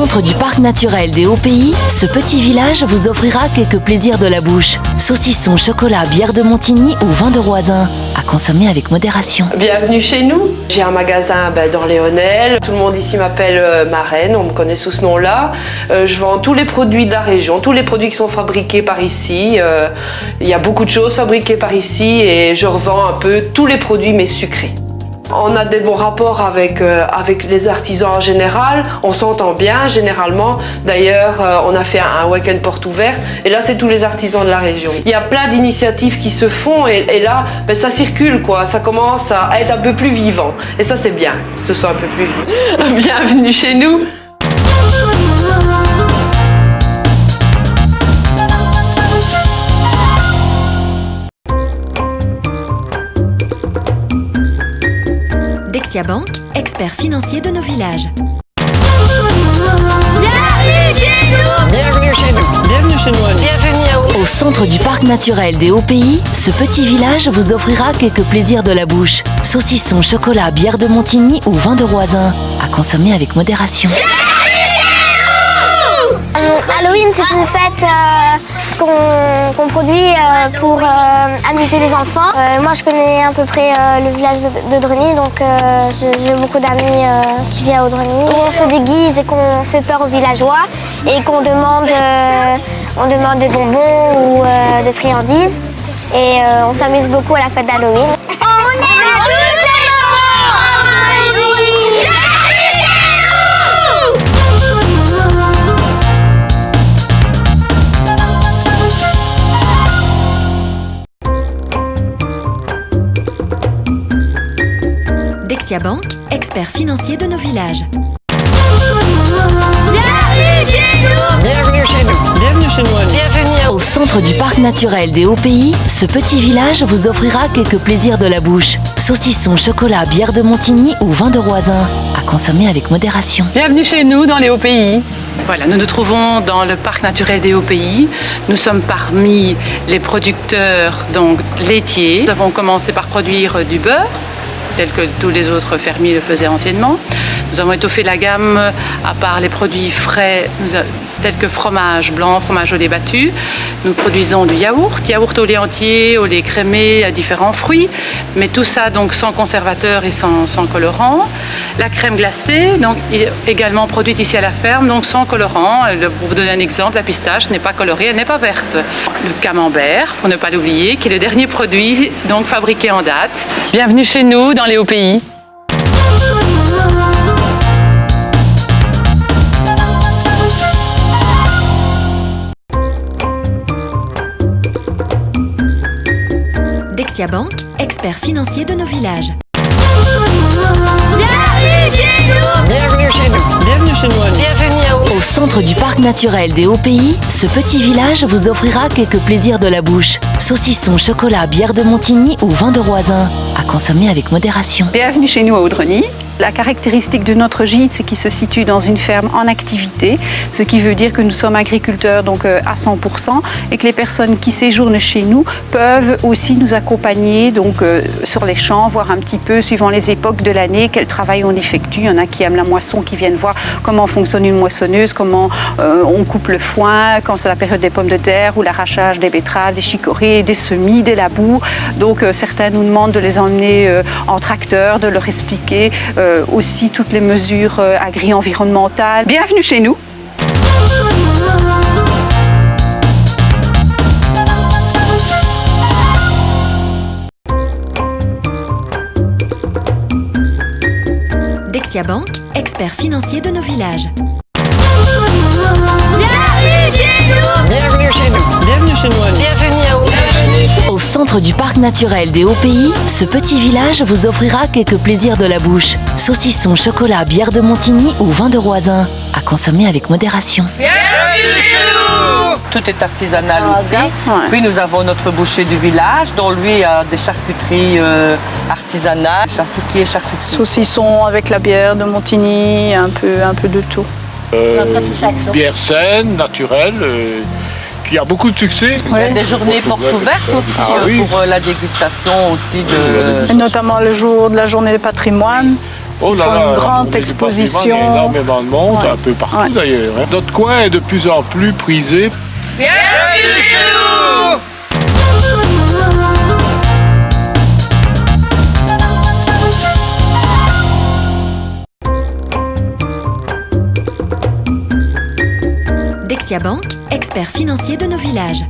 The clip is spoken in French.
centre du parc naturel des Hauts-Pays, ce petit village vous offrira quelques plaisirs de la bouche. Saucisson, chocolat, bière de Montigny ou vin de Roisin. À consommer avec modération. Bienvenue chez nous. J'ai un magasin dans Léonel. Tout le monde ici m'appelle Marraine, on me connaît sous ce nom-là. Je vends tous les produits de la région, tous les produits qui sont fabriqués par ici. Il y a beaucoup de choses fabriquées par ici et je revends un peu tous les produits mais sucrés. On a des bons rapports avec les artisans en général, on s'entend bien généralement. D'ailleurs, on a fait un week-end porte ouverte et là, c'est tous les artisans de la région. Il y a plein d'initiatives qui se font et là, ça circule, quoi. Ça commence à être un peu plus vivant. Et ça, c'est bien, que ce soit un peu plus vivant. Bienvenue chez nous. Dexia Bank, expert financier de nos villages. Bienvenue chez nous. Bienvenue chez nous. Bienvenue chez nous, Annie. Bienvenue à vous. Au centre du parc naturel des Hauts-Pays, ce petit village vous offrira quelques plaisirs de la bouche. Saucisson, chocolat, bière de Montigny ou vin de Roisin. À consommer avec modération. Halloween, c'est une fête qu'on produit pour amuser les enfants. Moi, je connais à peu près le village de Dreny, donc j'ai beaucoup d'amis qui vivent à Audreny. On se déguise et qu'on fait peur aux villageois et qu'on demande, on demande des bonbons ou des friandises. Et on s'amuse beaucoup à la fête d'Halloween. On est tous les Dexia Bank, expert financier de nos villages. Bienvenue chez nous. Bienvenue chez nous. Bienvenue chez nous, Annie. Bienvenue à vous. Au centre du parc naturel des Hauts-Pays, ce petit village vous offrira quelques plaisirs de la bouche. Saucisson, chocolat, bière de Montigny ou vin de Roisin. À consommer avec modération. Bienvenue chez nous dans les Hauts-Pays. Voilà, nous nous trouvons dans le parc naturel des Hauts-Pays. Nous sommes parmi les producteurs donc, laitiers. Nous avons commencé par produire du beurre, tel que tous les autres fermiers le faisaient anciennement. Nous avons étoffé la gamme à part les produits frais, tels que fromage blanc, fromage au lait battu. Nous produisons du yaourt au lait entier, au lait crémé, à différents fruits, mais tout ça donc sans conservateur et sans colorant. La crème glacée, donc également produite ici à la ferme, donc sans colorant. Pour vous donner un exemple, la pistache n'est pas colorée, elle n'est pas verte. Le camembert, pour ne pas l'oublier, qui est le dernier produit donc fabriqué en date. Bienvenue chez nous dans les Hauts-Pays. Dexia Bank, expert financier de nos villages. Bienvenue chez nous. Bienvenue chez nous. Bienvenue chez nous, Annie. Bienvenue à vous. Au centre du parc naturel des Hauts-Pays, ce petit village vous offrira quelques plaisirs de la bouche. Saucisson, chocolat, bière de Montigny ou vin de Roisin. À consommer avec modération. Bienvenue chez nous à Audreny. La caractéristique de notre gîte, c'est qu'il se situe dans une ferme en activité, ce qui veut dire que nous sommes agriculteurs donc à 100% et que les personnes qui séjournent chez nous peuvent aussi nous accompagner donc sur les champs, voir un petit peu suivant les époques de l'année quel travail on effectue. Il y en a qui aiment la moisson, qui viennent voir comment fonctionne une moissonneuse, comment on coupe le foin, quand c'est la période des pommes de terre ou l'arrachage des betteraves, des chicorées, des semis, des labours. Donc certains nous demandent de les emmener en tracteur, de leur expliquer aussi toutes les mesures agri-environnementales. Bienvenue chez nous. Dexia Bank, expert financier de nos villages. Bienvenue chez nous. Bienvenue chez nous. Bienvenue chez nous, Annie. Bienvenue à vous. Au centre du parc naturel des Hauts-Pays, ce petit village vous offrira quelques plaisirs de la bouche. Saucisson, chocolat, bière de Montigny ou vin de Roisin. À consommer avec modération. Tout est artisanal aussi. Puis nous avons notre boucher du village, dont lui a des charcuteries artisanales, tout ce qui est charcuterie. Saucisson avec la bière de Montigny, un peu de tout. Bière saine, naturelle, qui a beaucoup de succès. Il y a des journées portes ouvertes aussi pour la dégustation aussi de... Et notamment le jour de la journée du patrimoine. Oh Ils là font là, une la grande journée du exposition. patrimoine, il y a énormément de monde, Ouais. un peu partout Ouais. d'ailleurs. Hein. Notre coin est de plus en plus prisé. Dexia Bank, expert financier de nos villages.